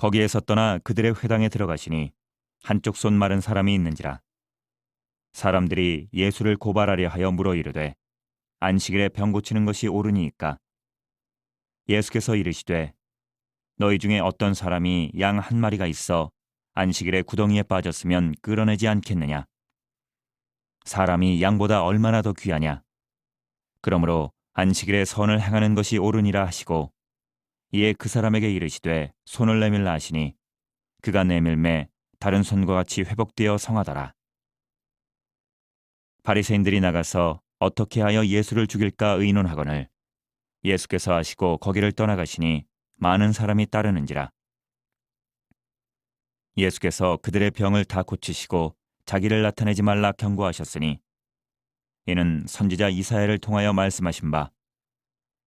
거기에서 떠나 그들의 회당에 들어가시니 한쪽 손 마른 사람이 있는지라. 사람들이 예수를 고발하려 하여 물어 이르되 안식일에 병 고치는 것이 옳으니이까. 예수께서 이르시되 너희 중에 어떤 사람이 양 한 마리가 있어 안식일에 구덩이에 빠졌으면 끌어내지 않겠느냐. 사람이 양보다 얼마나 더 귀하냐. 그러므로 안식일에 선을 행하는 것이 옳으니라 하시고 이에 그 사람에게 이르시되 손을 내밀라 하시니 그가 내밀매 다른 손과 같이 회복되어 성하더라. 바리새인들이 나가서 어떻게 하여 예수를 죽일까 의논하거늘 예수께서 하시고 거기를 떠나가시니 많은 사람이 따르는지라. 예수께서 그들의 병을 다 고치시고 자기를 나타내지 말라 경고하셨으니 이는 선지자 이사야를 통하여 말씀하신 바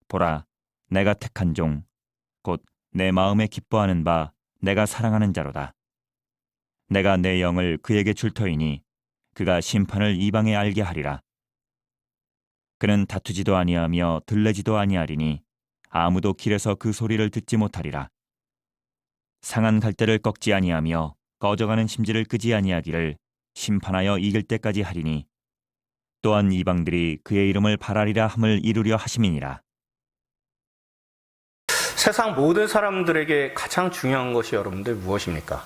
보라 내가 택한 종 곧 내 마음에 기뻐하는 바 내가 사랑하는 자로다. 내가 내 영을 그에게 줄 터이니 그가 심판을 이방에 알게 하리라. 그는 다투지도 아니하며 들레지도 아니하리니 아무도 길에서 그 소리를 듣지 못하리라. 상한 갈대를 꺾지 아니하며 꺼져가는 심지를 끄지 아니하기를 심판하여 이길 때까지 하리니 또한 이방들이 그의 이름을 발하리라 함을 이루려 하심이니라. 세상 모든 사람들에게 가장 중요한 것이 여러분들 무엇입니까?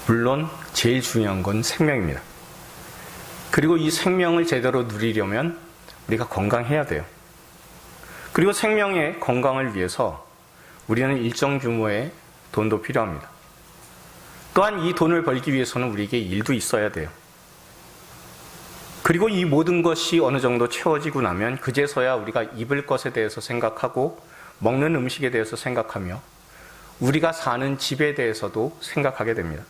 물론 제일 중요한 건 생명입니다. 그리고 이 생명을 제대로 누리려면 우리가 건강해야 돼요. 그리고 생명의 건강을 위해서 우리는 일정 규모의 돈도 필요합니다. 또한 이 돈을 벌기 위해서는 우리에게 일도 있어야 돼요. 그리고 이 모든 것이 어느 정도 채워지고 나면 그제서야 우리가 입을 것에 대해서 생각하고 먹는 음식에 대해서 생각하며 우리가 사는 집에 대해서도 생각하게 됩니다.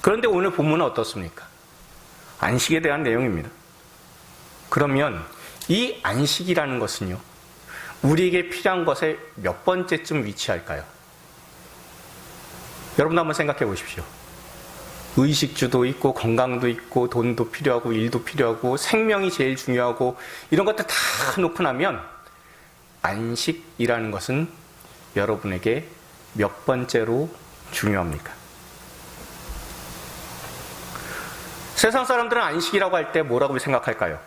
그런데 오늘 본문은 어떻습니까? 안식에 대한 내용입니다. 그러면 이 안식이라는 것은요, 우리에게 필요한 것에 몇 번째쯤 위치할까요? 여러분 한번 생각해 보십시오. 의식주도 있고 건강도 있고 돈도 필요하고 일도 필요하고 생명이 제일 중요하고 이런 것들 다 놓고 나면 안식이라는 것은 여러분에게 몇 번째로 중요합니까? 세상 사람들은 안식이라고 할 때 뭐라고 생각할까요?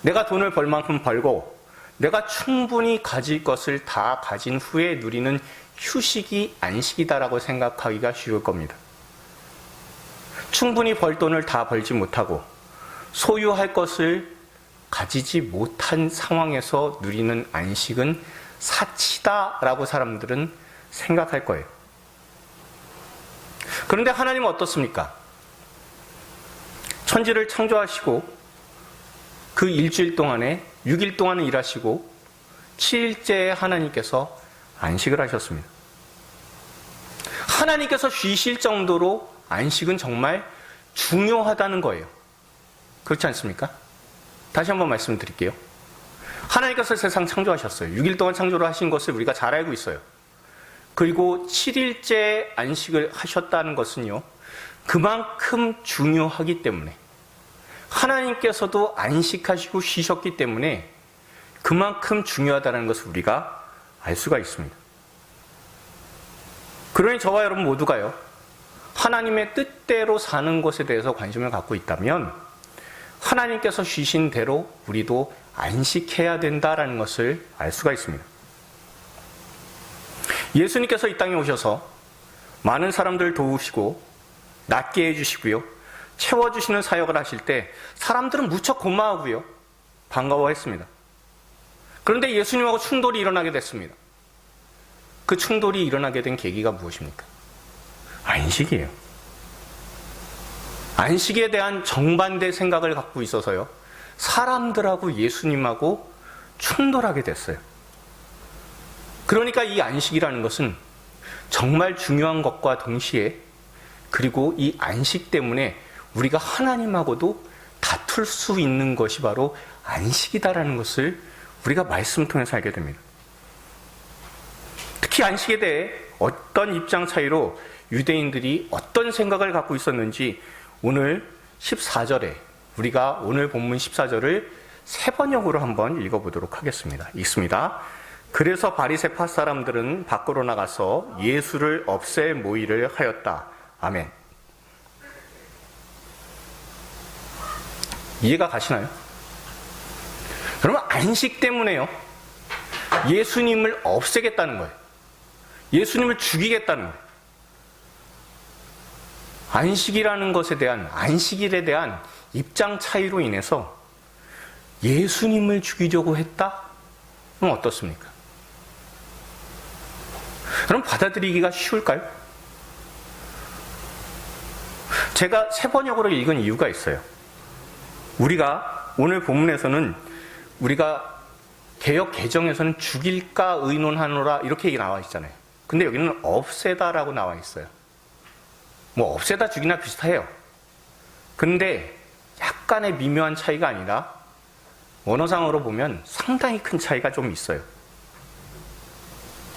내가 돈을 벌 만큼 벌고 내가 충분히 가질 것을 다 가진 후에 누리는 휴식이 안식이다라고 생각하기가 쉬울 겁니다. 충분히 벌 돈을 다 벌지 못하고 소유할 것을 가지지 못한 상황에서 누리는 안식은 사치다라고 사람들은 생각할 거예요. 그런데 하나님은 어떻습니까? 천지를 창조하시고 그 일주일 동안에 6일 동안은 일하시고 7일째에 하나님께서 안식을 하셨습니다. 하나님께서 쉬실 정도로 안식은 정말 중요하다는 거예요. 그렇지 않습니까? 다시 한번 말씀드릴게요. 하나님께서 세상 창조하셨어요. 6일 동안 창조를 하신 것을 우리가 잘 알고 있어요. 그리고 7일째 안식을 하셨다는 것은요, 그만큼 중요하기 때문에 하나님께서도 안식하시고 쉬셨기 때문에 그만큼 중요하다는 것을 우리가 알 수가 있습니다. 그러니 저와 여러분 모두가요, 하나님의 뜻대로 사는 것에 대해서 관심을 갖고 있다면 하나님께서 쉬신 대로 우리도 안식해야 된다는 것을 알 수가 있습니다. 예수님께서 이 땅에 오셔서 많은 사람들을 도우시고 낫게 해주시고요, 채워주시는 사역을 하실 때 사람들은 무척 고마워하고요, 반가워했습니다. 그런데 예수님하고 충돌이 일어나게 됐습니다. 그 충돌이 일어나게 된 계기가 무엇입니까? 안식이에요. 안식에 대한 정반대 생각을 갖고 있어서요, 사람들하고 예수님하고 충돌하게 됐어요. 그러니까 이 안식이라는 것은 정말 중요한 것과 동시에, 그리고 이 안식 때문에 우리가 하나님하고도 다툴 수 있는 것이 바로 안식이다라는 것을 우리가 말씀을 통해서 알게 됩니다. 특히 안식에 대해 어떤 입장 차이로 유대인들이 어떤 생각을 갖고 있었는지 오늘 14절에, 우리가 오늘 본문 14절을 세 번역으로 한번 읽어보도록 하겠습니다. 읽습니다. 그래서 바리새파 사람들은 밖으로 나가서 예수를 없앨 모의를 하였다. 아멘. 이해가 가시나요? 여러분, 안식 때문에요. 예수님을 없애겠다는 거예요. 예수님을 죽이겠다는 거예요. 안식일에 대한 입장 차이로 인해서 예수님을 죽이려고 했다? 그럼 어떻습니까? 그럼 받아들이기가 쉬울까요? 제가 새 번역으로 읽은 이유가 있어요. 우리가 오늘 본문에서는 우리가 개역 개정에서는 죽일까 의논하노라 이렇게 나와 있잖아요. 근데 여기는 없애다라고 나와 있어요. 뭐 없애다 죽이나 비슷해요. 근데 약간의 미묘한 차이가 아니라 원어상으로 보면 상당히 큰 차이가 좀 있어요.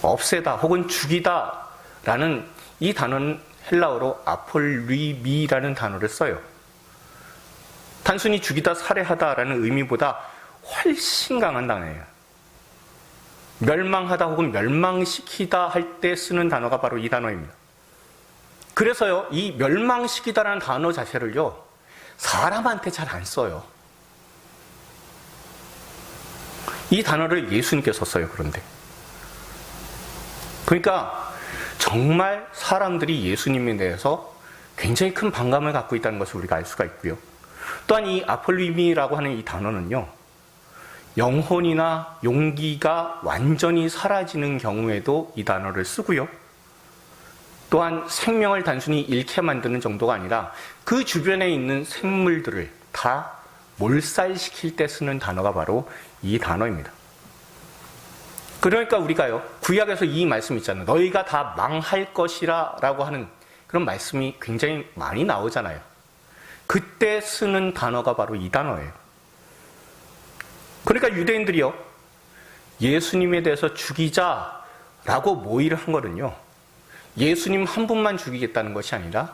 없애다 혹은 죽이다라는 이 단어는 헬라어로 아폴리미라는 단어를 써요. 단순히 죽이다, 살해하다라는 의미보다 훨씬 강한 단어예요. 멸망하다 혹은 멸망시키다 할 때 쓰는 단어가 바로 이 단어입니다. 그래서요, 이 멸망시키다라는 단어 자체를요, 사람한테 잘 안 써요. 이 단어를 예수님께서 써요, 그런데. 그러니까 정말 사람들이 예수님에 대해서 굉장히 큰 반감을 갖고 있다는 것을 우리가 알 수가 있고요. 또한 이 아폴리미라고 하는 이 단어는요, 영혼이나 용기가 완전히 사라지는 경우에도 이 단어를 쓰고요. 또한 생명을 단순히 잃게 만드는 정도가 아니라 그 주변에 있는 생물들을 다 몰살시킬 때 쓰는 단어가 바로 이 단어입니다. 그러니까 우리가요, 구약에서 이 말씀 있잖아요. 너희가 다 망할 것이라 라고 하는 그런 말씀이 굉장히 많이 나오잖아요. 그때 쓰는 단어가 바로 이 단어예요. 그러니까 유대인들이요, 예수님에 대해서 죽이자라고 모의를 한 거는요, 예수님 한 분만 죽이겠다는 것이 아니라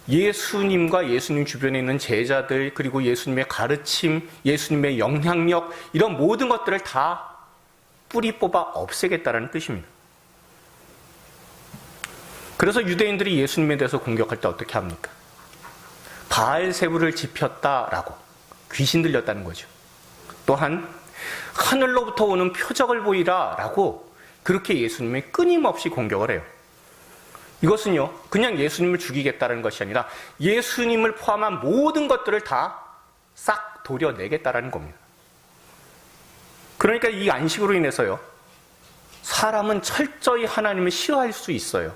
예수님과 예수님 주변에 있는 제자들, 그리고 예수님의 가르침, 예수님의 영향력, 이런 모든 것들을 다 뿌리 뽑아 없애겠다는 뜻입니다. 그래서 유대인들이 예수님에 대해서 공격할 때 어떻게 합니까? 바알세불을 지폈다라고, 귀신 들렸다는 거죠. 또한 하늘로부터 오는 표적을 보이라라고 그렇게 예수님을 끊임없이 공격을 해요. 이것은요, 그냥 예수님을 죽이겠다는 것이 아니라 예수님을 포함한 모든 것들을 다 싹 도려내겠다는 겁니다. 그러니까 이 안식으로 인해서요, 사람은 철저히 하나님을 싫어할 수 있어요.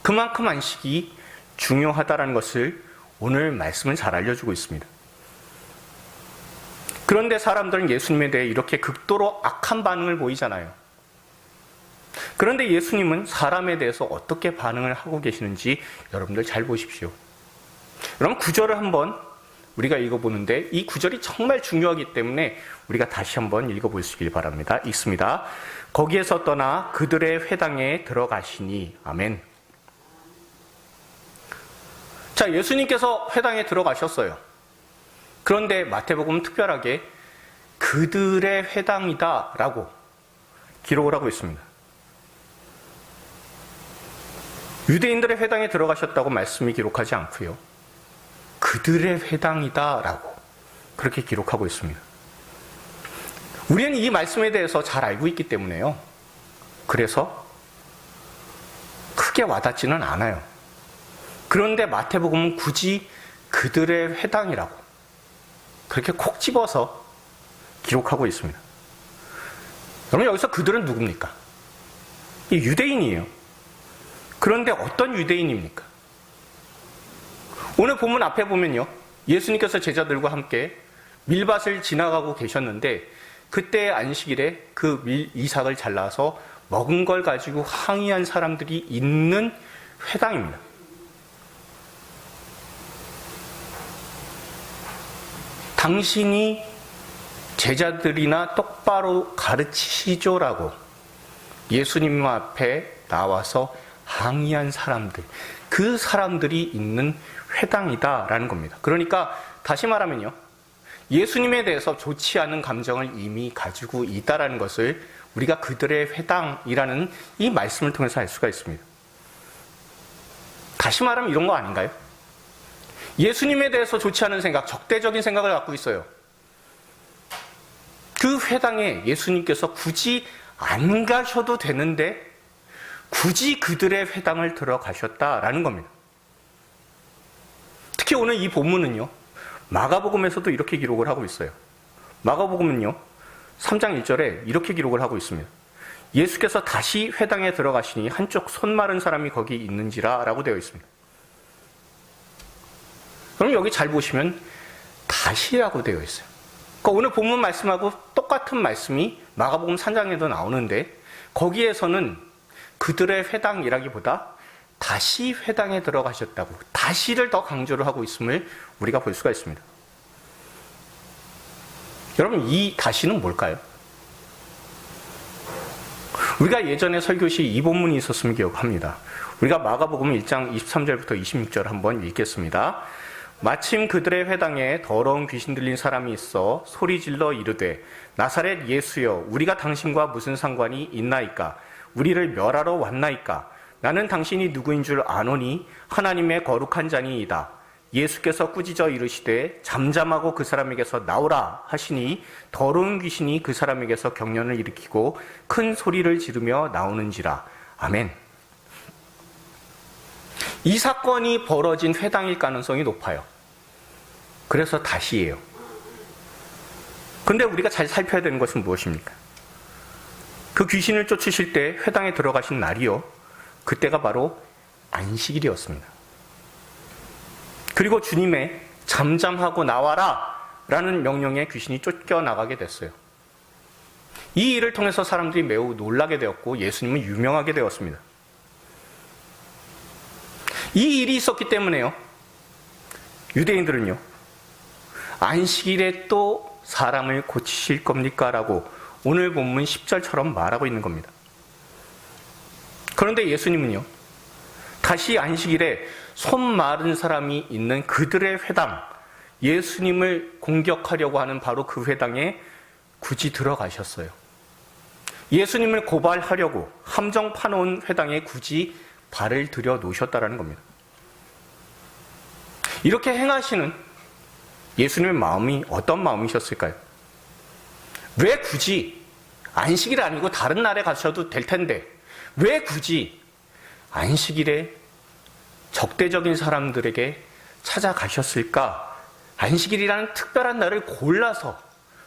그만큼 안식이 중요하다는 것을 오늘 말씀은 잘 알려주고 있습니다. 그런데 사람들은 예수님에 대해 이렇게 극도로 악한 반응을 보이잖아요. 그런데 예수님은 사람에 대해서 어떻게 반응을 하고 계시는지 여러분들 잘 보십시오. 여러분, 구절을 한번 우리가 읽어보는데 이 구절이 정말 중요하기 때문에 우리가 다시 한번 읽어보시길 바랍니다. 읽습니다. 거기에서 떠나 그들의 회당에 들어가시니. 아멘. 자, 예수님께서 회당에 들어가셨어요. 그런데 마태복음은 특별하게 그들의 회당이다 라고 기록을 하고 있습니다. 유대인들의 회당에 들어가셨다고 말씀이 기록하지 않고요, 그들의 회당이다 라고 그렇게 기록하고 있습니다. 우리는 이 말씀에 대해서 잘 알고 있기 때문에요, 그래서 크게 와닿지는 않아요. 그런데 마태복음은 굳이 그들의 회당이라고 그렇게 콕 집어서 기록하고 있습니다. 여러분, 여기서 그들은 누굽니까? 이 유대인이에요. 그런데 어떤 유대인입니까? 오늘 본문 앞에 보면요, 예수님께서 제자들과 함께 밀밭을 지나가고 계셨는데 그때 안식일에 그 이삭을 잘라서 먹은 걸 가지고 항의한 사람들이 있는 회당입니다. 당신이 제자들이나 똑바로 가르치시죠라고 예수님 앞에 나와서 항의한 사람들, 그 사람들이 있는 회당이다라는 겁니다. 그러니까 다시 말하면요, 예수님에 대해서 좋지 않은 감정을 이미 가지고 있다라는 것을 우리가 그들의 회당이라는 이 말씀을 통해서 알 수가 있습니다. 다시 말하면 이런 거 아닌가요? 예수님에 대해서 좋지 않은 생각, 적대적인 생각을 갖고 있어요. 그 회당에 예수님께서 굳이 안 가셔도 되는데 굳이 그들의 회당을 들어가셨다라는 겁니다. 특히 오늘 이 본문은요, 마가복음에서도 이렇게 기록을 하고 있어요. 마가복음은요, 3장 1절에 이렇게 기록을 하고 있습니다. 예수께서 다시 회당에 들어가시니 한쪽 손 마른 사람이 거기 있는지라 라고 되어 있습니다. 그럼 여기 잘 보시면 다시라고 되어 있어요. 그러니까 오늘 본문 말씀하고 똑같은 말씀이 마가복음 3장에도 나오는데 거기에서는 그들의 회당이라기보다 다시 회당에 들어가셨다고, 다시를 더 강조를 하고 있음을 우리가 볼 수가 있습니다. 여러분, 이 다시는 뭘까요? 우리가 예전에 설교시 이 본문이 있었으면 기억합니다. 우리가 마가복음 1장 23절부터 26절 한번 읽겠습니다. 마침 그들의 회당에 더러운 귀신 들린 사람이 있어 소리질러 이르되 나사렛 예수여, 우리가 당신과 무슨 상관이 있나이까? 우리를 멸하러 왔나이까? 나는 당신이 누구인 줄 아노니 하나님의 거룩한 자니이다. 예수께서 꾸짖어 이르시되 잠잠하고 그 사람에게서 나오라 하시니 더러운 귀신이 그 사람에게서 경련을 일으키고 큰 소리를 지르며 나오는지라. 아멘. 이 사건이 벌어진 회당일 가능성이 높아요. 그래서 다시예요. 근데 우리가 잘 살펴야 되는 것은 무엇입니까? 그 귀신을 쫓으실 때 회당에 들어가신 날이요, 그때가 바로 안식일이었습니다. 그리고 주님의 잠잠하고 나와라 라는 명령에 귀신이 쫓겨나가게 됐어요. 이 일을 통해서 사람들이 매우 놀라게 되었고 예수님은 유명하게 되었습니다. 이 일이 있었기 때문에요, 유대인들은요, 안식일에 또 사람을 고치실 겁니까? 라고 오늘 본문 10절처럼 말하고 있는 겁니다. 그런데 예수님은요, 다시 안식일에 손 마른 사람이 있는 그들의 회당, 예수님을 공격하려고 하는 바로 그 회당에 굳이 들어가셨어요. 예수님을 고발하려고 함정 파놓은 회당에 굳이 발을 들여 놓으셨다는 겁니다. 이렇게 행하시는 예수님의 마음이 어떤 마음이셨을까요? 왜 굳이 안식일 아니고 다른 날에 가셔도 될 텐데 왜 굳이 안식일에 적대적인 사람들에게 찾아가셨을까? 안식일이라는 특별한 날을 골라서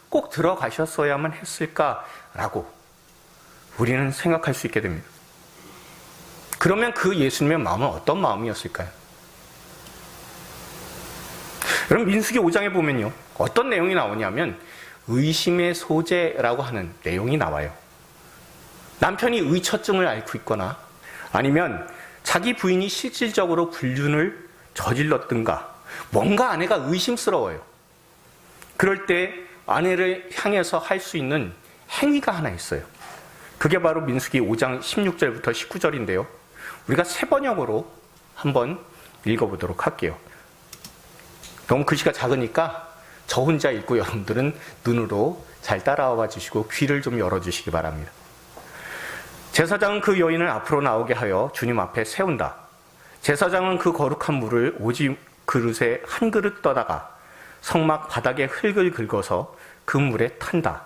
꼭 들어가셨어야만 했을까라고 우리는 생각할 수 있게 됩니다. 그러면 그 예수님의 마음은 어떤 마음이었을까요? 여러분, 민수기 5장에 보면요, 어떤 내용이 나오냐면 의심의 소재라고 하는 내용이 나와요. 남편이 의처증을 앓고 있거나 아니면 자기 부인이 실질적으로 불륜을 저질렀든가 뭔가 아내가 의심스러워요. 그럴 때 아내를 향해서 할 수 있는 행위가 하나 있어요. 그게 바로 민수기 5장 16절부터 19절인데요. 우리가 새 번역으로 한번 읽어보도록 할게요. 너무 글씨가 작으니까 저 혼자 읽고 여러분들은 눈으로 잘 따라와 주시고 귀를 좀 열어주시기 바랍니다. 제사장은 그 여인을 앞으로 나오게 하여 주님 앞에 세운다. 제사장은 그 거룩한 물을 오지 그릇에 한 그릇 떠다가 성막 바닥에 흙을 긁어서 그 물에 탄다.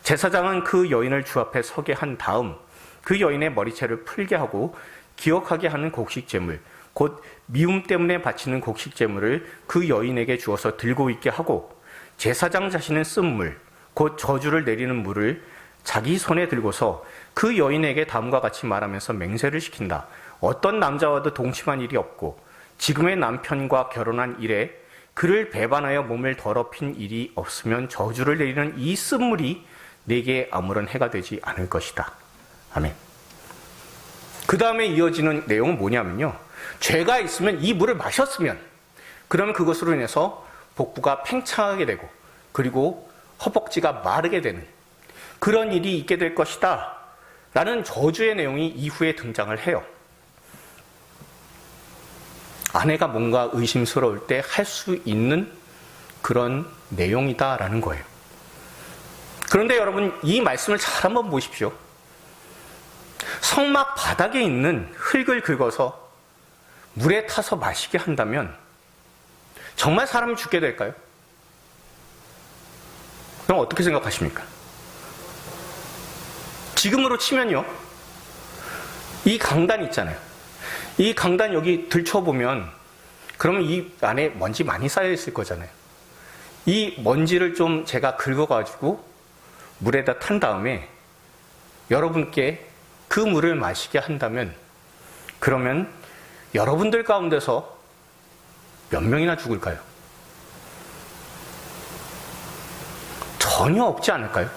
제사장은 그 여인을 주 앞에 서게 한 다음 그 여인의 머리채를 풀게 하고 기억하게 하는 곡식제물, 곧 미움 때문에 바치는 곡식제물을 그 여인에게 주어서 들고 있게 하고 제사장 자신은 쓴 물, 곧 저주를 내리는 물을 자기 손에 들고서 그 여인에게 다음과 같이 말하면서 맹세를 시킨다. 어떤 남자와도 동침한 일이 없고 지금의 남편과 결혼한 이래 그를 배반하여 몸을 더럽힌 일이 없으면 저주를 내리는 이 쓴 물이 내게 아무런 해가 되지 않을 것이다. 아멘. 그 다음에 이어지는 내용은 뭐냐면요, 죄가 있으면 이 물을 마셨으면 그러면 그것으로 인해서 복부가 팽창하게 되고 그리고 허벅지가 마르게 되는 그런 일이 있게 될 것이다 라는 저주의 내용이 이후에 등장을 해요. 아내가 뭔가 의심스러울 때 할 수 있는 그런 내용이다라는 거예요. 그런데 여러분, 이 말씀을 잘 한번 보십시오. 성막 바닥에 있는 흙을 긁어서 물에 타서 마시게 한다면 정말 사람이 죽게 될까요? 그럼 어떻게 생각하십니까? 지금으로 치면요, 이 강단 있잖아요. 이 강단 여기 들춰보면 그러면 이 안에 먼지 많이 쌓여있을 거잖아요. 이 먼지를 좀 제가 긁어가지고 물에다 탄 다음에 여러분께 그 물을 마시게 한다면 그러면 여러분들 가운데서 몇 명이나 죽을까요? 전혀 없지 않을까요?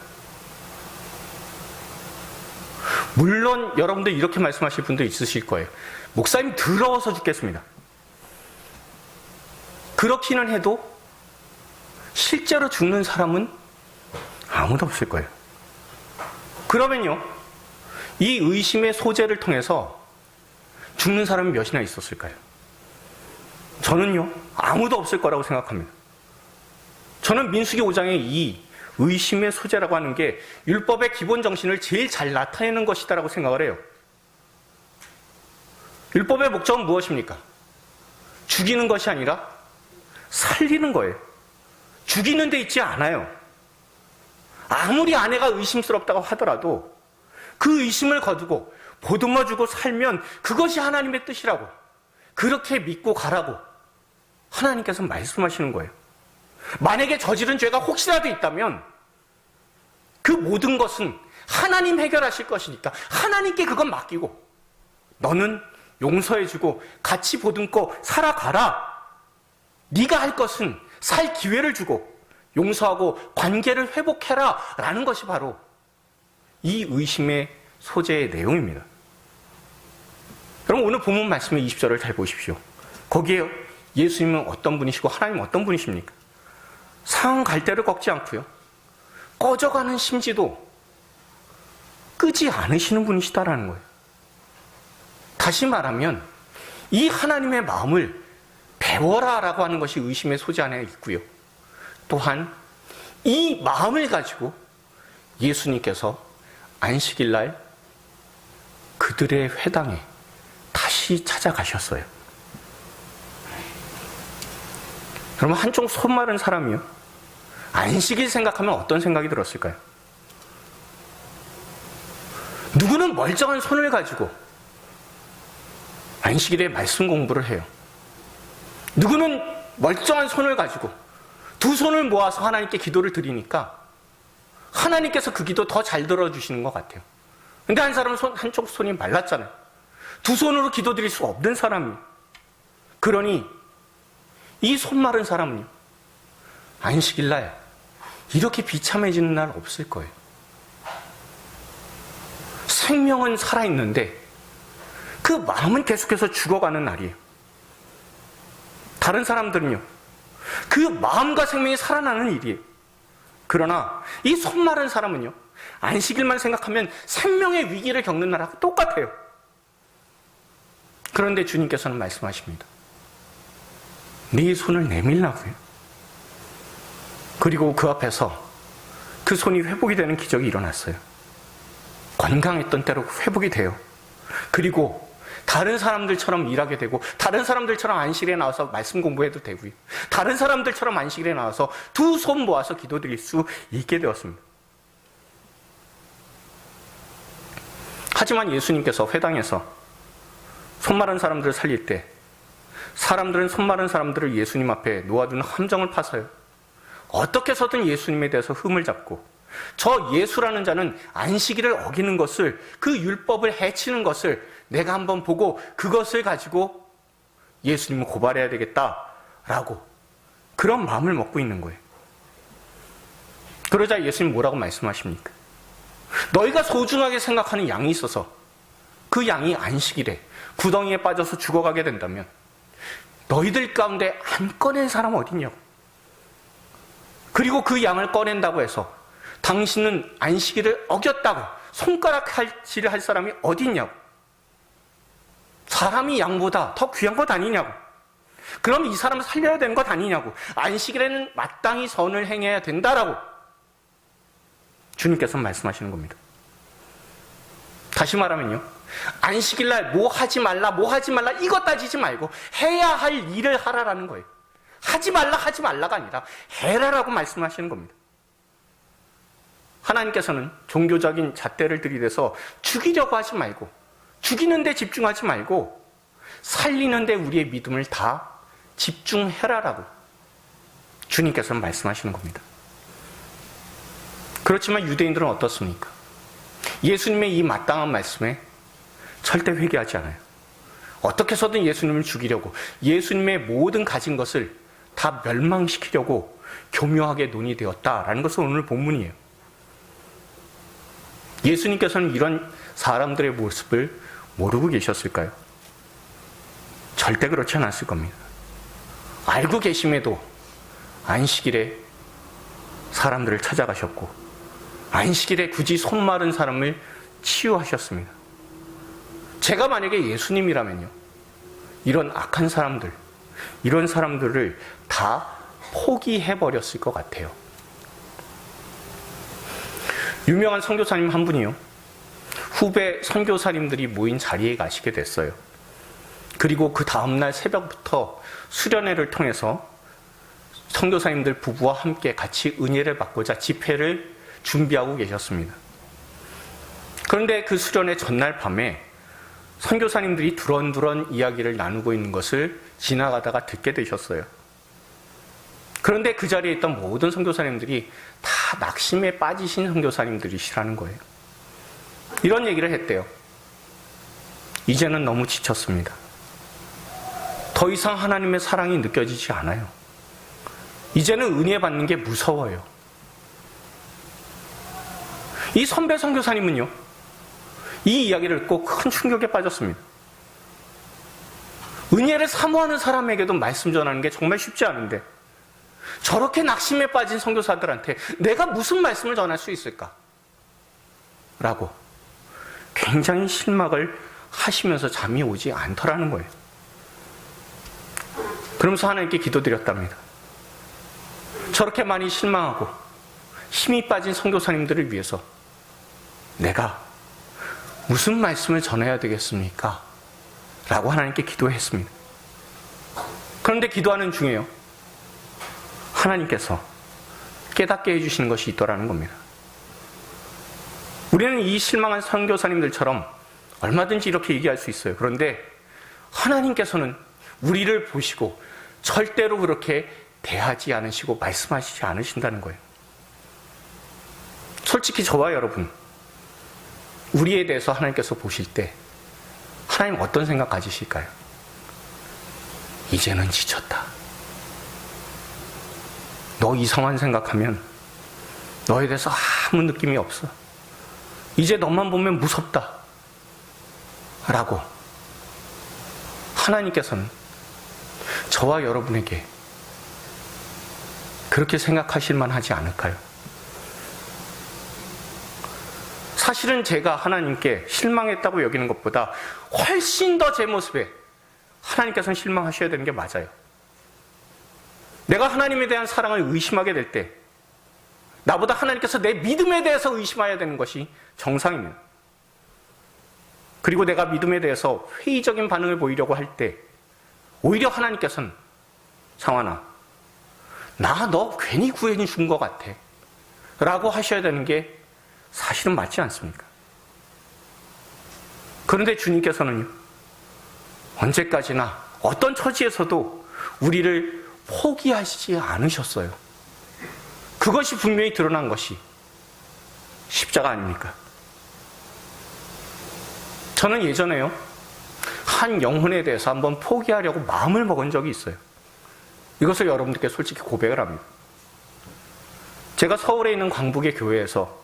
물론 여러분들 이렇게 말씀하실 분도 있으실 거예요. 목사님 더러워서 죽겠습니다. 그렇기는 해도 실제로 죽는 사람은 아무도 없을 거예요. 그러면요, 이 의심의 소재를 통해서 죽는 사람이 몇이나 있었을까요? 저는요, 아무도 없을 거라고 생각합니다. 저는 민수기 5장의 이 의심의 소재라고 하는 게 율법의 기본 정신을 제일 잘 나타내는 것이다라고 생각을 해요. 율법의 목적은 무엇입니까? 죽이는 것이 아니라 살리는 거예요. 죽이는 데 있지 않아요. 아무리 아내가 의심스럽다고 하더라도 그 의심을 거두고 보듬어주고 살면 그것이 하나님의 뜻이라고, 그렇게 믿고 가라고 하나님께서 말씀하시는 거예요. 만약에 저지른 죄가 혹시라도 있다면 그 모든 것은 하나님 해결하실 것이니까 하나님께 그건 맡기고 너는 용서해주고 같이 보듬고 살아가라. 네가 할 것은 살 기회를 주고 용서하고 관계를 회복해라 라는 것이 바로 이 의심의 소재의 내용입니다. 여러분, 오늘 본문 말씀의 20절을 잘 보십시오. 거기에 예수님은 어떤 분이시고 하나님은 어떤 분이십니까? 상한 갈대를 꺾지 않고요, 꺼져가는 심지도 끄지 않으시는 분이시다라는 거예요. 다시 말하면 이 하나님의 마음을 배워라 라고 하는 것이 의심의 소재 안에 있고요, 또한 이 마음을 가지고 예수님께서 안식일날 그들의 회당에 다시 찾아가셨어요. 그러면 한쪽 손 마른 사람이요, 안식일 생각하면 어떤 생각이 들었을까요? 누구는 멀쩡한 손을 가지고 안식일에 말씀 공부를 해요. 누구는 멀쩡한 손을 가지고 두 손을 모아서 하나님께 기도를 드리니까 하나님께서 그 기도 더 잘 들어주시는 것 같아요. 근데 한 사람은 한쪽 손이 말랐잖아요. 두 손으로 기도 드릴 수 없는 사람이에요. 그러니 이 손 마른 사람은요, 안식일날 이렇게 비참해지는 날 없을 거예요. 생명은 살아있는데 그 마음은 계속해서 죽어가는 날이에요. 다른 사람들은요, 그 마음과 생명이 살아나는 일이에요. 그러나 이 손 마른 사람은요, 안식일만 생각하면 생명의 위기를 겪는 날하고 똑같아요. 그런데 주님께서는 말씀하십니다. 네 손을 내밀라고요. 그리고 그 앞에서 그 손이 회복이 되는 기적이 일어났어요. 건강했던 때로 회복이 돼요. 그리고 다른 사람들처럼 일하게 되고, 다른 사람들처럼 안식일에 나와서 말씀 공부해도 되고요, 다른 사람들처럼 안식일에 나와서 두 손 모아서 기도드릴 수 있게 되었습니다. 하지만 예수님께서 회당에서 손 마른 사람들을 살릴 때 사람들은 손 마른 사람들을 예수님 앞에 놓아두는 함정을 파서요, 어떻게 해서든 예수님에 대해서 흠을 잡고, 저 예수라는 자는 안식일을 어기는 것을, 그 율법을 해치는 것을 내가 한번 보고 그것을 가지고 예수님을 고발해야 되겠다라고 그런 마음을 먹고 있는 거예요. 그러자 예수님 뭐라고 말씀하십니까? 너희가 소중하게 생각하는 양이 있어서 그 양이 안식일에 구덩이에 빠져서 죽어가게 된다면 너희들 가운데 안 꺼낸 사람 어딨냐고. 그리고 그 양을 꺼낸다고 해서 당신은 안식일을 어겼다고 손가락질을 할 사람이 어디 있냐고. 사람이 양보다 더 귀한 것 아니냐고. 그럼 이 사람을 살려야 되는 것 아니냐고. 안식일에는 마땅히 선을 행해야 된다라고 주님께서 말씀하시는 겁니다. 다시 말하면요, 안식일날 뭐 하지 말라 이것 따지지 말고 해야 할 일을 하라라는 거예요. 하지 말라가 아니라 해라라고 말씀하시는 겁니다. 하나님께서는 종교적인 잣대를 들이대서 죽이려고 하지 말고, 죽이는 데 집중하지 말고 살리는 데 우리의 믿음을 다 집중해라라고 주님께서는 말씀하시는 겁니다. 그렇지만 유대인들은 어떻습니까? 예수님의 이 마땅한 말씀에 절대 회개하지 않아요. 어떻게 해서든 예수님을 죽이려고, 예수님의 모든 가진 것을 다 멸망시키려고 교묘하게 논의되었다라는 것은 오늘 본문이에요. 예수님께서는 이런 사람들의 모습을 모르고 계셨을까요? 절대 그렇지 않았을 겁니다. 알고 계심에도 안식일에 사람들을 찾아가셨고, 안식일에 굳이 손 마른 사람을 치유하셨습니다. 제가 만약에 예수님이라면요, 이런 악한 사람들, 이런 사람들을 다 포기해버렸을 것 같아요. 유명한 선교사님 한 분이요, 후배 선교사님들이 모인 자리에 가시게 됐어요. 그리고 그 다음날 새벽부터 수련회를 통해서 선교사님들 부부와 함께 같이 은혜를 받고자 집회를 준비하고 계셨습니다. 그런데 그 수련회 전날 밤에 선교사님들이 두런두런 이야기를 나누고 있는 것을 지나가다가 듣게 되셨어요. 그런데 그 자리에 있던 모든 선교사님들이 다 낙심에 빠지신 선교사님들이시라는 거예요. 이런 얘기를 했대요. 이제는 너무 지쳤습니다. 더 이상 하나님의 사랑이 느껴지지 않아요. 이제는 은혜 받는 게 무서워요. 이 선배 선교사님은요, 이 이야기를 듣고 큰 충격에 빠졌습니다. 은혜를 사모하는 사람에게도 말씀 전하는 게 정말 쉽지 않은데 저렇게 낙심에 빠진 선교사들한테 내가 무슨 말씀을 전할 수 있을까? 라고 굉장히 실망을 하시면서 잠이 오지 않더라는 거예요. 그러면서 하나님께 기도드렸답니다. 저렇게 많이 실망하고 힘이 빠진 선교사님들을 위해서 내가 무슨 말씀을 전해야 되겠습니까? 라고 하나님께 기도했습니다. 그런데 기도하는 중에요, 하나님께서 깨닫게 해주시는 것이 있더라는 겁니다. 우리는 이 실망한 선교사님들처럼 얼마든지 이렇게 얘기할 수 있어요. 그런데 하나님께서는 우리를 보시고 절대로 그렇게 대하지 않으시고 말씀하시지 않으신다는 거예요. 솔직히 저와 여러분, 우리에 대해서 하나님께서 보실 때 하나님 어떤 생각 가지실까요? 이제는 지쳤다. 너 이상한 생각하면 너에 대해서 아무 느낌이 없어. 이제 너만 보면 무섭다. 라고 하나님께서는 저와 여러분에게 그렇게 생각하실 만하지 않을까요? 사실은 제가 하나님께 실망했다고 여기는 것보다 훨씬 더 제 모습에 하나님께서는 실망하셔야 되는 게 맞아요. 내가 하나님에 대한 사랑을 의심하게 될 때 나보다 하나님께서 내 믿음에 대해서 의심해야 되는 것이 정상입니다. 그리고 내가 믿음에 대해서 회의적인 반응을 보이려고 할 때 오히려 하나님께서는 상환아, 나 너 괜히 구해 준 것 같아 라고 하셔야 되는 게 사실은 맞지 않습니까? 그런데 주님께서는요, 언제까지나 어떤 처지에서도 우리를 포기하시지 않으셨어요. 그것이 분명히 드러난 것이 십자가 아닙니까? 저는 예전에요, 한 영혼에 대해서 한번 포기하려고 마음을 먹은 적이 있어요. 이것을 여러분들께 솔직히 고백을 합니다. 제가 서울에 있는 광북의 교회에서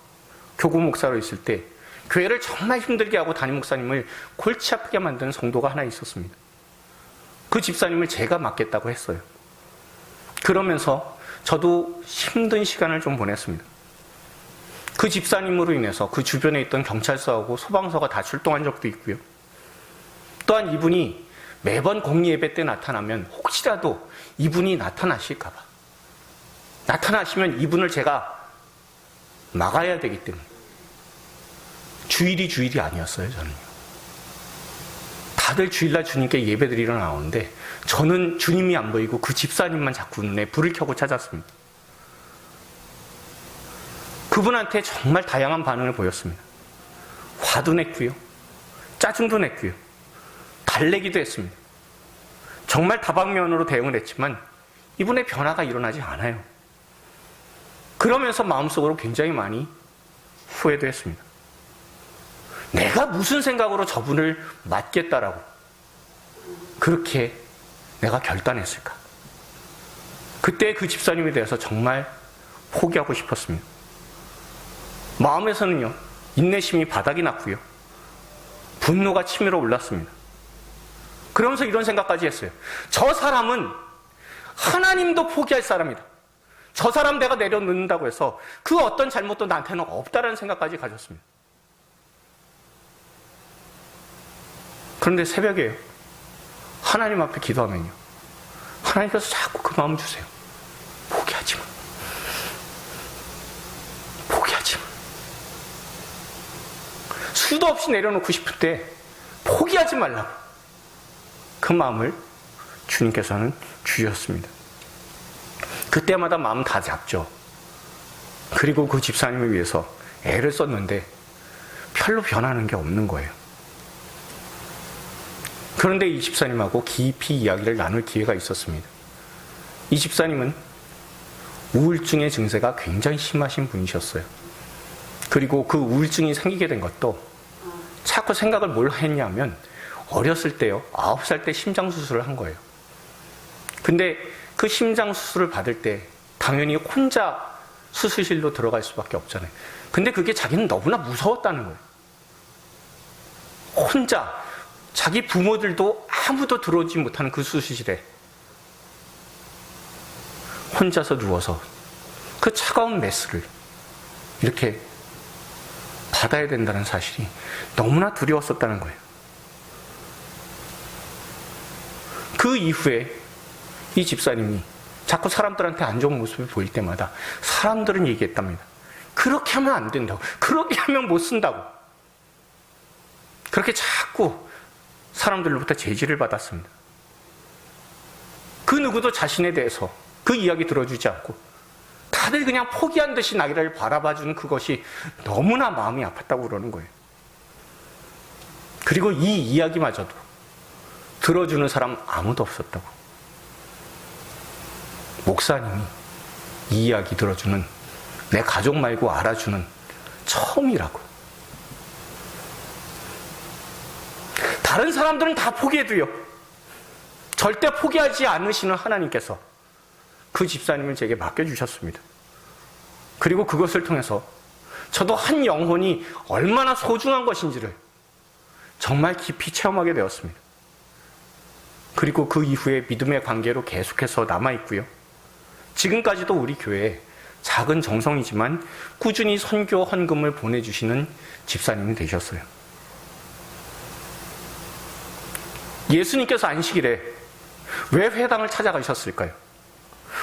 교구 목사로 있을 때 교회를 정말 힘들게 하고 담임 목사님을 골치 아프게 만드는 성도가 하나 있었습니다. 그 집사님을 제가 맡겠다고 했어요. 그러면서 저도 힘든 시간을 좀 보냈습니다. 그 집사님으로 인해서 그 주변에 있던 경찰서하고 소방서가 다 출동한 적도 있고요. 또한 이분이 매번 공예배 때 나타나면 혹시라도 이분이 나타나실까봐, 나타나시면 이분을 제가 막아야 되기 때문에. 주일이 아니었어요, 저는요. 다들 주일날 주님께 예배드리러 나오는데 저는 주님이 안 보이고 그 집사님만 자꾸 눈에 불을 켜고 찾았습니다. 그분한테 정말 다양한 반응을 보였습니다. 화도 냈고요. 짜증도 냈고요. 달래기도 했습니다. 정말 다방면으로 대응을 했지만 이분의 변화가 일어나지 않아요. 그러면서 마음속으로 굉장히 많이 후회도 했습니다. 내가 무슨 생각으로 저분을 맡겠다라고 그렇게 내가 결단했을까? 그때 그 집사님에 대해서 정말 포기하고 싶었습니다. 마음에서는요, 인내심이 바닥이 났고요. 분노가 치밀어 올랐습니다. 그러면서 이런 생각까지 했어요. 저 사람은 하나님도 포기할 사람이다. 저 사람 내가 내려놓는다고 해서 그 어떤 잘못도 나한테는 없다라는 생각까지 가졌습니다. 그런데 새벽에요, 하나님 앞에 기도하면요, 하나님께서 자꾸 그 마음 주세요. 포기하지 마. 포기하지 마. 수도 없이 내려놓고 싶을 때 포기하지 말라고 그 마음을 주님께서는 주셨습니다. 그때마다 마음 다 잡죠. 그리고 그 집사님을 위해서 애를 썼는데 별로 변하는 게 없는 거예요. 그런데 이 집사님하고 깊이 이야기를 나눌 기회가 있었습니다. 이 집사님은 우울증의 증세가 굉장히 심하신 분이셨어요. 그리고 그 우울증이 생기게 된 것도 자꾸 생각을 뭘 했냐면 어렸을 때요, 9살 때 심장수술을 한 거예요. 근데 그 심장수술을 받을 때 당연히 혼자 수술실로 들어갈 수밖에 없잖아요. 근데 그게 자기는 너무나 무서웠다는 거예요. 혼자, 자기 부모들도 아무도 들어오지 못하는 그 수술실에 혼자서 누워서 그 차가운 메스를 이렇게 받아야 된다는 사실이 너무나 두려웠었다는 거예요. 그 이후에 이 집사님이 자꾸 사람들한테 안 좋은 모습을 보일 때마다 사람들은 얘기했답니다. 그렇게 하면 안 된다고. 그렇게 하면 못 쓴다고. 그렇게 자꾸 사람들로부터 제지를 받았습니다. 그 누구도 자신에 대해서 그 이야기 들어주지 않고 다들 그냥 포기한 듯이 나를 바라봐주는 그것이 너무나 마음이 아팠다고 그러는 거예요. 그리고 이 이야기마저도 들어주는 사람 아무도 없었다고. 목사님이 이 이야기 들어주는, 내 가족 말고 알아주는 처음이라고. 다른 사람들은 다 포기해도요, 절대 포기하지 않으시는 하나님께서 그 집사님을 제게 맡겨주셨습니다. 그리고 그것을 통해서 저도 한 영혼이 얼마나 소중한 것인지를 정말 깊이 체험하게 되었습니다. 그리고 그 이후에 믿음의 관계로 계속해서 남아있고요. 지금까지도 우리 교회에 작은 정성이지만 꾸준히 선교 헌금을 보내주시는 집사님이 되셨어요. 예수님께서 안식일에 왜 회당을 찾아가셨을까요?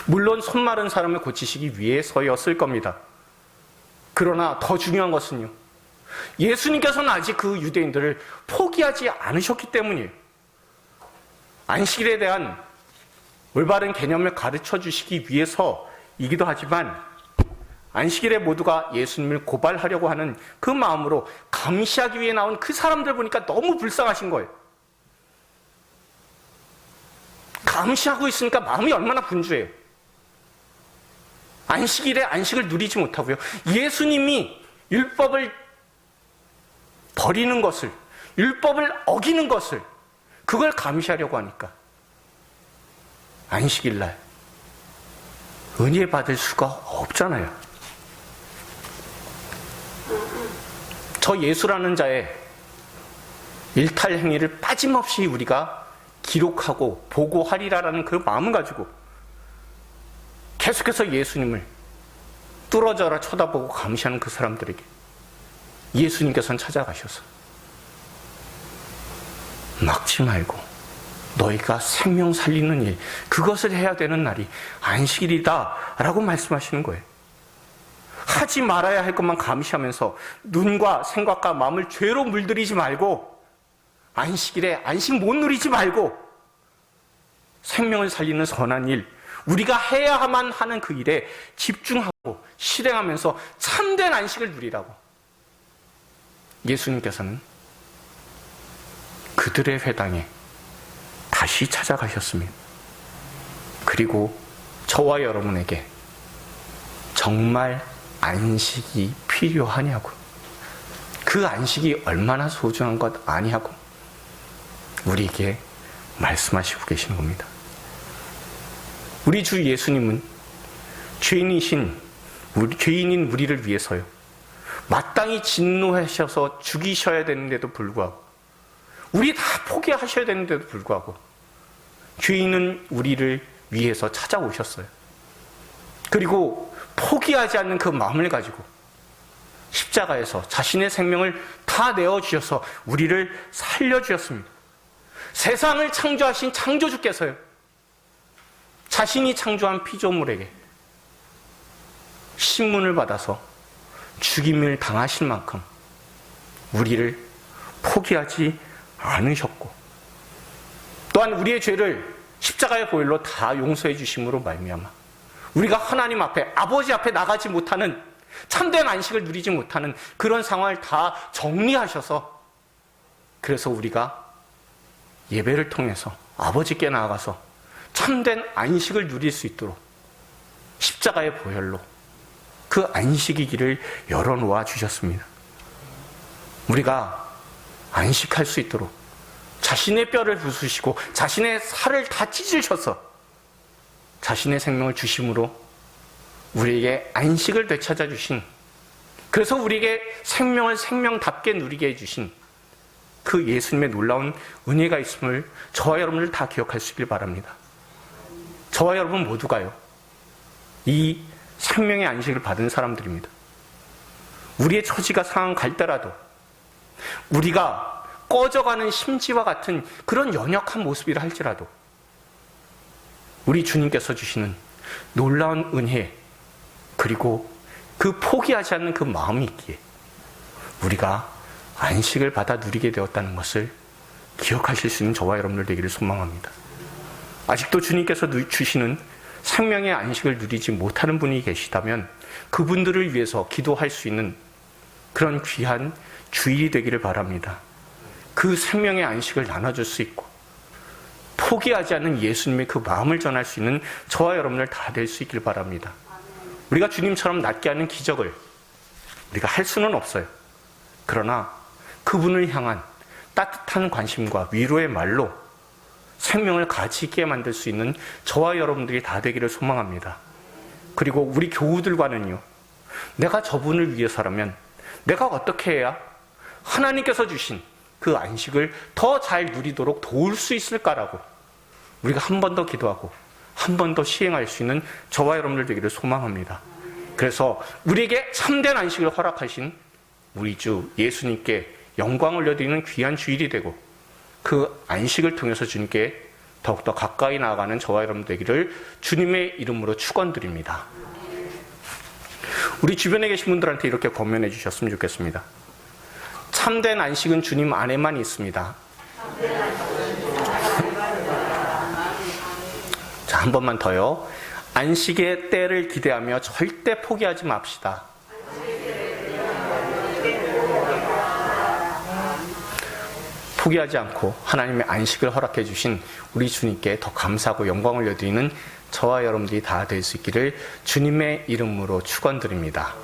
물론 손 마른 사람을 고치시기 위해서였을 겁니다. 그러나 더 중요한 것은요, 예수님께서는 아직 그 유대인들을 포기하지 않으셨기 때문이에요. 안식일에 대한 올바른 개념을 가르쳐 주시기 위해서이기도 하지만 안식일에 모두가 예수님을 고발하려고 하는 그 마음으로 감시하기 위해 나온 그 사람들 보니까 너무 불쌍하신 거예요. 감시하고 있으니까 마음이 얼마나 분주해요. 안식일에 안식을 누리지 못하고요, 예수님이 율법을 버리는 것을, 율법을 어기는 것을, 그걸 감시하려고 하니까 안식일날 은혜 받을 수가 없잖아요. 저 예수라는 자의 일탈 행위를 빠짐없이 우리가 기록하고 보고하리라라는 그 마음을 가지고 계속해서 예수님을 뚫어져라 쳐다보고 감시하는 그 사람들에게 예수님께서는 찾아가셔서 막지 말고 너희가 생명 살리는 일, 그것을 해야 되는 날이 안식일이다 라고 말씀하시는 거예요. 하지 말아야 할 것만 감시하면서 눈과 생각과 마음을 죄로 물들이지 말고 안식일에 안식 못 누리지 말고 생명을 살리는 선한 일, 우리가 해야만 하는 그 일에 집중하고 실행하면서 참된 안식을 누리라고 예수님께서는 그들의 회당에 다시 찾아가셨습니다. 그리고 저와 여러분에게 정말 안식이 필요하냐고, 그 안식이 얼마나 소중한 것 아니냐고 우리에게 말씀하시고 계시는 겁니다. 우리 주 예수님은 죄인인 우리를 위해서요, 마땅히 진노하셔서 죽이셔야 되는데도 불구하고, 우리 다 포기하셔야 되는데도 불구하고 죄인은 우리를 위해서 찾아오셨어요. 그리고 포기하지 않는 그 마음을 가지고 십자가에서 자신의 생명을 다 내어주셔서 우리를 살려주셨습니다. 세상을 창조하신 창조주께서요, 자신이 창조한 피조물에게 신문을 받아서 죽임을 당하실 만큼 우리를 포기하지 않으셨고, 또한 우리의 죄를 십자가의 보혈로 다 용서해 주심으로 말미암아 우리가 하나님 앞에, 아버지 앞에 나가지 못하는, 참된 안식을 누리지 못하는 그런 상황을 다 정리하셔서, 그래서 우리가 예배를 통해서 아버지께 나아가서 참된 안식을 누릴 수 있도록 십자가의 보혈로 그 안식의 길을 열어놓아 주셨습니다. 우리가 안식할 수 있도록 자신의 뼈를 부수시고 자신의 살을 다 찢으셔서 자신의 생명을 주심으로 우리에게 안식을 되찾아 주신, 그래서 우리에게 생명을 생명답게 누리게 해주신 그 예수님의 놀라운 은혜가 있음을 저와 여러분들 다 기억할 수 있길 바랍니다. 저와 여러분 모두가요, 이 생명의 안식을 받은 사람들입니다. 우리의 처지가 상한 갈 때라도 우리가 꺼져가는 심지와 같은 그런 연약한 모습이라 할지라도 우리 주님께서 주시는 놀라운 은혜, 그리고 그 포기하지 않는 그 마음이 있기에 우리가 안식을 받아 누리게 되었다는 것을 기억하실 수 있는 저와 여러분들 되기를 소망합니다. 아직도 주님께서 주시는 생명의 안식을 누리지 못하는 분이 계시다면 그분들을 위해서 기도할 수 있는 그런 귀한 주일이 되기를 바랍니다. 그 생명의 안식을 나눠줄 수 있고 포기하지 않는 예수님의 그 마음을 전할 수 있는 저와 여러분들 다 될 수 있길 바랍니다. 우리가 주님처럼 낫게 하는 기적을 우리가 할 수는 없어요. 그러나 그분을 향한 따뜻한 관심과 위로의 말로 생명을 가치 있게 만들 수 있는 저와 여러분들이 다 되기를 소망합니다. 그리고 우리 교우들과는요, 내가 저분을 위해서라면 내가 어떻게 해야 하나님께서 주신 그 안식을 더 잘 누리도록 도울 수 있을까라고 우리가 한 번 더 기도하고 한 번 더 시행할 수 있는 저와 여러분들 되기를 소망합니다. 그래서 우리에게 참된 안식을 허락하신 우리 주 예수님께 영광을 올려드리는 귀한 주일이 되고 그 안식을 통해서 주님께 더욱더 가까이 나아가는 저와 여러분 되기를 주님의 이름으로 축원드립니다. 우리 주변에 계신 분들한테 이렇게 권면해 주셨으면 좋겠습니다. 참된 안식은 주님 안에만 있습니다. 자, 한 번만 더요. 안식의 때를 기대하며 절대 포기하지 맙시다. 포기하지 않고 하나님의 안식을 허락해 주신 우리 주님께 더 감사하고 영광을 올려드리는 저와 여러분들이 다 될 수 있기를 주님의 이름으로 축원드립니다.